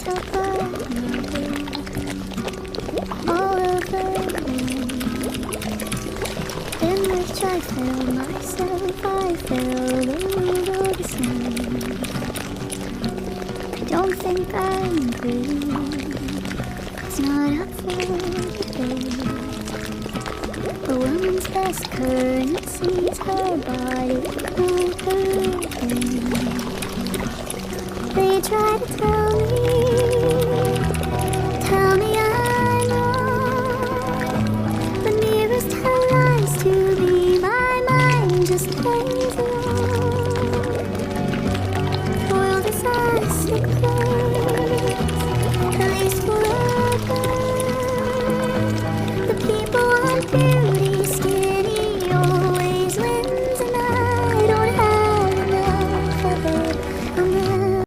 apart all over the world. In which I feel myself, I feel the world the same. I don't think I'm free, it's not up for debate. A woman's best currency is her body and her brain. They try to tell me